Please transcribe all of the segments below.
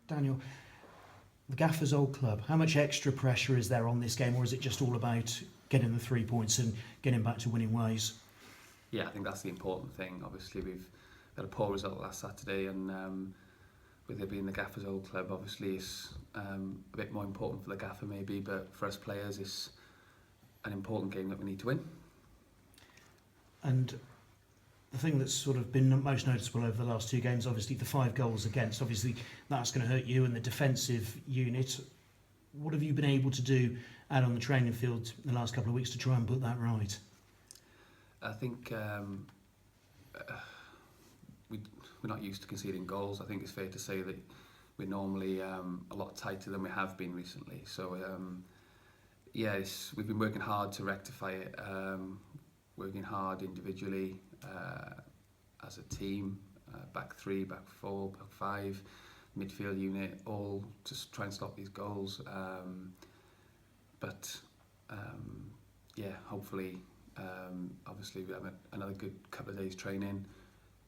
Daniel, the Gaffer's old club, how much extra pressure is there on this game, or is it just all about getting the 3 points and getting back to winning ways? Yeah, I think that's the important thing. Obviously, we've had a poor result last Saturday, and with it being the Gaffer's old club, obviously it's a bit more important for the Gaffer maybe, but for us players, it's an important game that we need to win. And the thing that's sort of been most noticeable over the last 2 games, obviously the 5 goals against, obviously that's going to hurt you and the defensive unit. What have you been able to do out on the training field in the last couple of weeks to try and put that right? I think we're not used to conceding goals. I think it's fair to say that we're normally a lot tighter than we have been recently. So we've been working hard to rectify it, working hard individually, as a team, back 3, back 4, back 5, midfield unit, all just try and stop these goals. Hopefully, obviously we have another good couple of days training,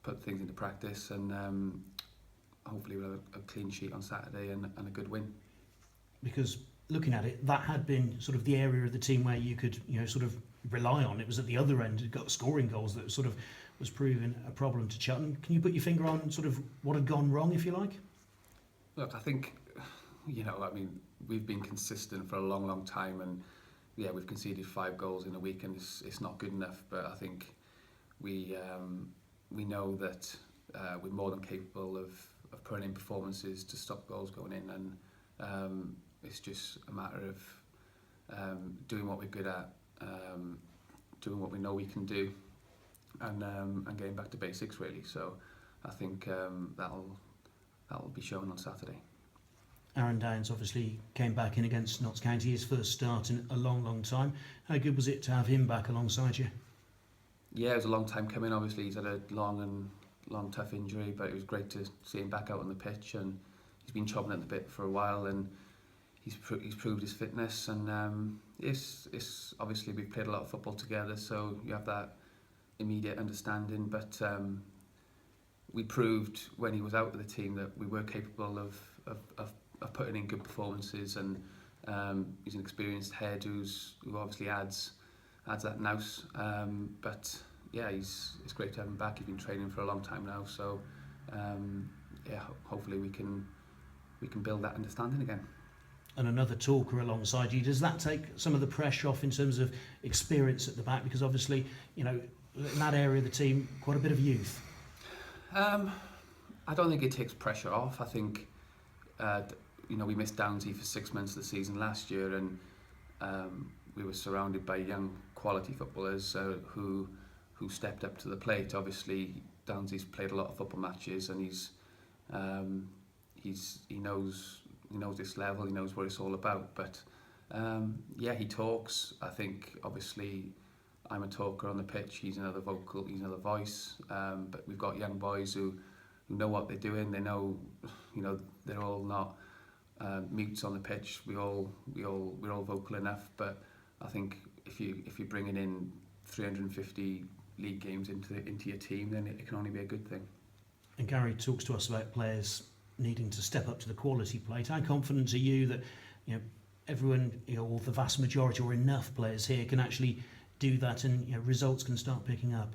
put things into practice, and hopefully we'll have a clean sheet on Saturday and a good win. Because looking at it, that had been sort of the area of the team where you could, sort of rely on. It was at the other end, it got scoring goals that sort of was proving a problem to Cheltenham. Can you put your finger on sort of what had gone wrong, if you like? Look, I think, we've been consistent for a long, long time, and we've conceded 5 goals in a week, and it's not good enough. But I think we know that we're more than capable of putting in performances to stop goals going in, and it's just a matter of doing what we're good at, doing what we know we can do, and getting back to basics really. So I think that'll be shown on Saturday. Aaron Downs obviously came back in against Notts County, his first start in a long, long time. How good was it to have him back alongside you? Yeah, it was a long time coming. Obviously, he's had a long, tough injury, but it was great to see him back out on the pitch, and he's been chopping at the bit for a while, and he's proved his fitness, and it's obviously we've played a lot of football together, so you have that immediate understanding. But we proved when he was out with the team that we were capable of putting in good performances, and he's an experienced head who obviously adds that nous. It's great to have him back. He's been training for a long time now, so hopefully we can build that understanding again. And another talker alongside you, does that take some of the pressure off in terms of experience at the back? Because obviously, in that area of the team, quite a bit of youth. I don't think it takes pressure off. I think we missed Downsy for 6 months of the season last year, and we were surrounded by young quality footballers who stepped up to the plate. Obviously, Downsy's played a lot of football matches, and he knows this level. He knows what it's all about. But he talks. I think obviously I'm a talker on the pitch. He's another voice. But we've got young boys who know what they're doing. They know, they're all not mutes on the pitch. We're all vocal enough. But I think if you're bringing in 350 league games into your team, then it can only be a good thing. And Gary talks to us about players needing to step up to the quality plate. How confident are you that everyone, or the vast majority, or enough players here can actually do that, and results can start picking up?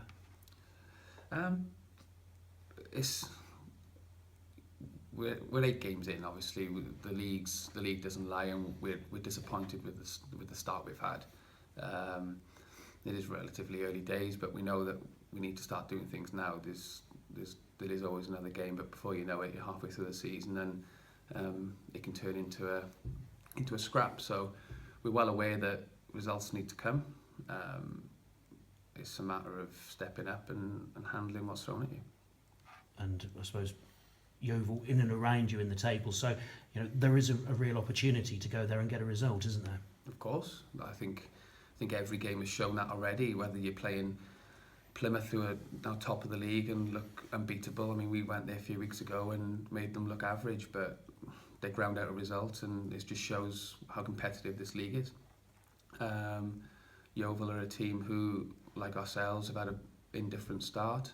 We're 8 games in. Obviously, the league doesn't lie, and we're disappointed with the start we've had. It is relatively early days, but we know that we need to start doing things now. There is always another game, but before you know it, you're halfway through the season, and it can turn into a scrap. So we're well aware that results need to come. It's a matter of stepping up and handling what's thrown at you. And I suppose Yeovil in and around you in the table, so there is a real opportunity to go there and get a result, isn't there? Of course, I think every game has shown that already. Whether you're playing Plymouth, who are now top of the league and look unbeatable. I mean, we went there a few weeks ago and made them look average, but they ground out a result, and it just shows how competitive this league is. Yeovil are a team who, like ourselves, have had an indifferent start.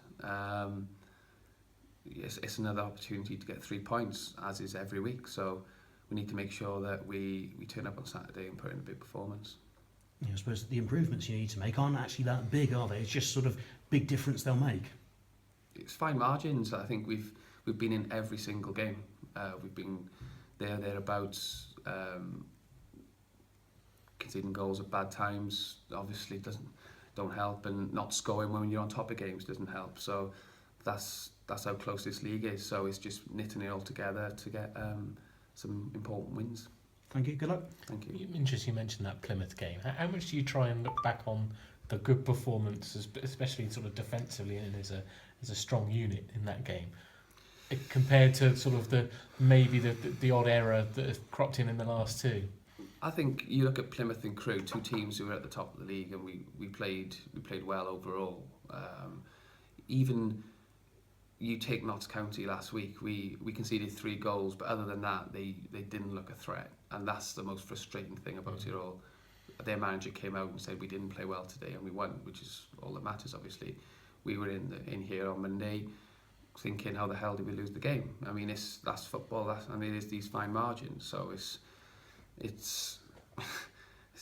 it's another opportunity to get 3 points, as is every week. So we need to make sure that we turn up on Saturday and put in a big performance. Yeah, I suppose the improvements you need to make aren't actually that big, are they? It's just sort of big difference they'll make. It's fine margins. I think we've been in every single game. We've been thereabouts. Conceding goals at bad times obviously don't help, and not scoring when you're on top of games doesn't help. So that's how close this league is. So it's just knitting it all together to get some important wins. Thank you. Good luck. Thank you. Interesting you mentioned that Plymouth game. How much do you try and look back on the good performances, especially sort of defensively and as a strong unit in that game, compared to sort of the odd error that has cropped in the last two? I think you look at Plymouth and Crewe, two teams who were at the top of the league, and we played well overall. Even you take Notts County last week, we conceded 3 goals, but other than that, they didn't look a threat, and that's the most frustrating thing about it all. Their manager came out and said we didn't play well today, and we won, which is all that matters. Obviously, we were in here on Monday thinking, how the hell did we lose the game? I mean, that's football. It's these fine margins, so it's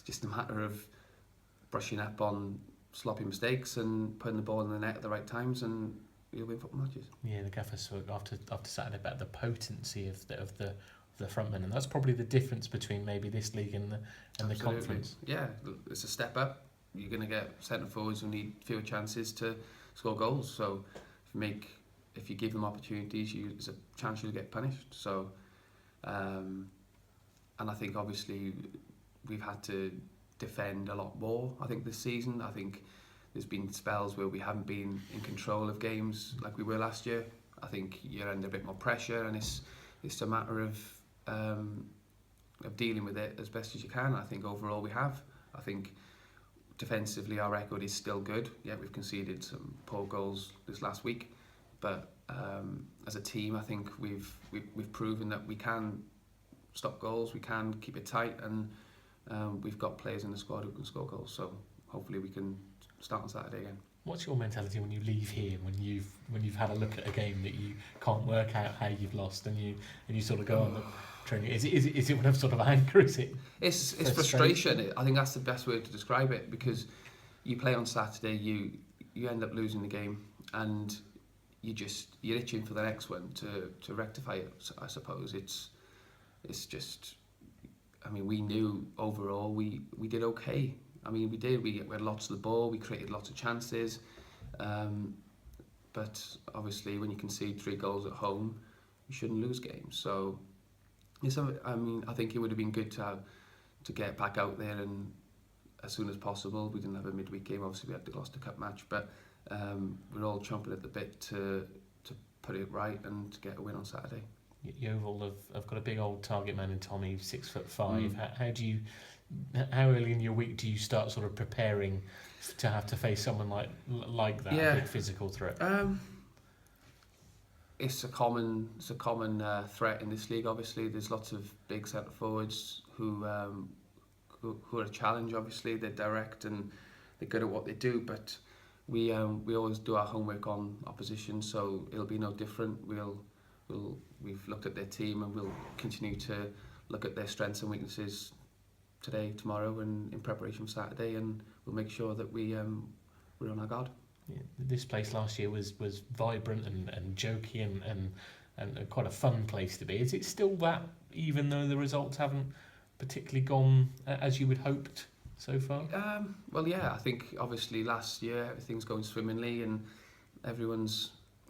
just a matter of brushing up on sloppy mistakes and putting the ball in the net at the right times, and you'll win football matches. Yeah, the gaffer spoke after Saturday about the potency of the frontmen, and that's probably the difference between maybe this league and the conference. Yeah, it's a step up. You're going to get centre forwards who need fewer chances to score goals. So if you give them opportunities, there's a chance you'll get punished. So. And I think obviously we've had to defend a lot more, I think, this season. I think there's been spells where we haven't been in control of games like we were last year. I think you're under a bit more pressure, and it's a matter of dealing with it as best as you can. I think overall we have. I think defensively our record is still good. Yeah, we've conceded some poor goals this last week, but as a team I think we've proven that we can stop goals, we can keep it tight, and we've got players in the squad who can score goals, so hopefully we can start on Saturday again. What's your mentality when you leave here, when you've had a look at a game that you can't work out how you've lost, and you sort of go on the training? Is it one of sort of anger? Is it? It's frustration. I think that's the best way to describe it, because you play on Saturday, you end up losing the game, and you're itching for the next one to rectify it. I suppose it's just, I mean, we knew overall we did okay. I mean, we did. We had lots of the ball. We created lots of chances. But obviously, when you concede 3 goals at home, you shouldn't lose games. So, I think it would have been good to get back out there and as soon as possible. We didn't have a midweek game. Obviously, we had the Gloucester Cup match, but we're all chomping at the bit to put it right and to get a win on Saturday. Yeovil have got a big old target man in Tommy, 6'5". How early in your week do you start sort of preparing to have to face someone like that, big physical threat? It's a common threat in this league. Obviously, there's lots of big centre forwards who are a challenge. Obviously, they're direct and they're good at what they do, but we always do our homework on opposition, so it'll be no different. We've looked at their team, and we'll continue to look at their strengths and weaknesses today, tomorrow, and in preparation for Saturday, and we'll make sure that we're on our guard. Yeah, this place last year was vibrant and jokey and quite a fun place to be. Is it still that, even though the results haven't particularly gone as you would hoped so far? Well, yeah, I think obviously last year everything's going swimmingly, and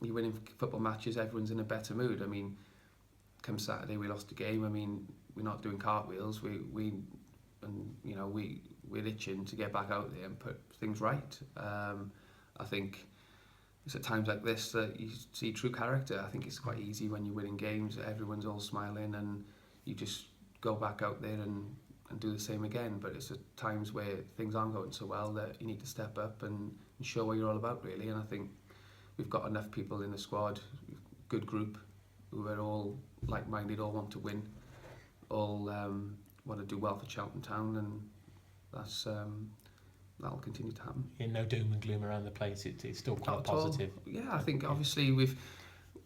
you're winning football matches, everyone's in a better mood. I mean, come Saturday we lost the game. I mean, we're not doing cartwheels. We're itching to get back out there and put things right. I think it's at times like this that you see true character. I think it's quite easy when you're winning games. Everyone's all smiling, and you just go back out there and do the same again. But it's at times where things aren't going so well that you need to step up and show what you're all about, really. And I think we've got enough people in the squad, good group, who are all like-minded, all want to win, all want to do well for Cheltenham Town, and that'll continue to happen. Yeah, no doom and gloom around the place. It's still quite positive. Yeah, I think obviously we've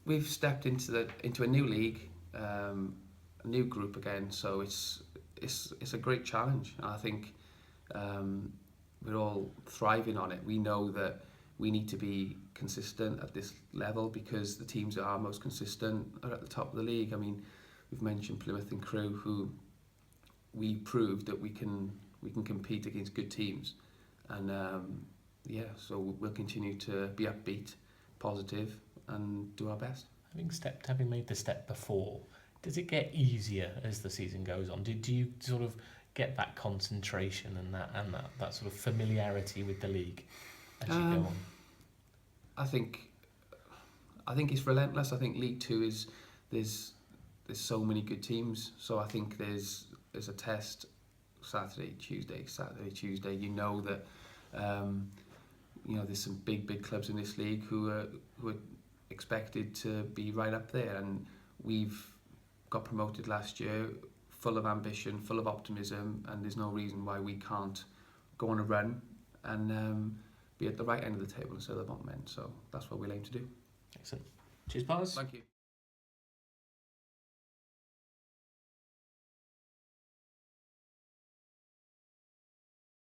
we've stepped into a new league, a new group again. So it's a great challenge. And I think we're all thriving on it. We know that we need to be consistent at this level because the teams that are most consistent are at the top of the league. I mean, we've mentioned Plymouth and Crewe, who we proved that we can compete against good teams, and so we'll continue to be upbeat, positive, and do our best. Having made the step before, does it get easier as the season goes on? Do you sort of get that concentration and that sort of familiarity with the league as you go on? I think it's relentless. I think League Two is there's so many good teams. So I think there's a test Saturday, Tuesday. You know that there's some big clubs in this league who are expected to be right up there, and we've got promoted last year, full of ambition, full of optimism, and there's no reason why we can't go on a run and be at the right end of the table instead of the bottom end. So that's what we'll aim to do. Excellent. Cheers, Pars. Thank you.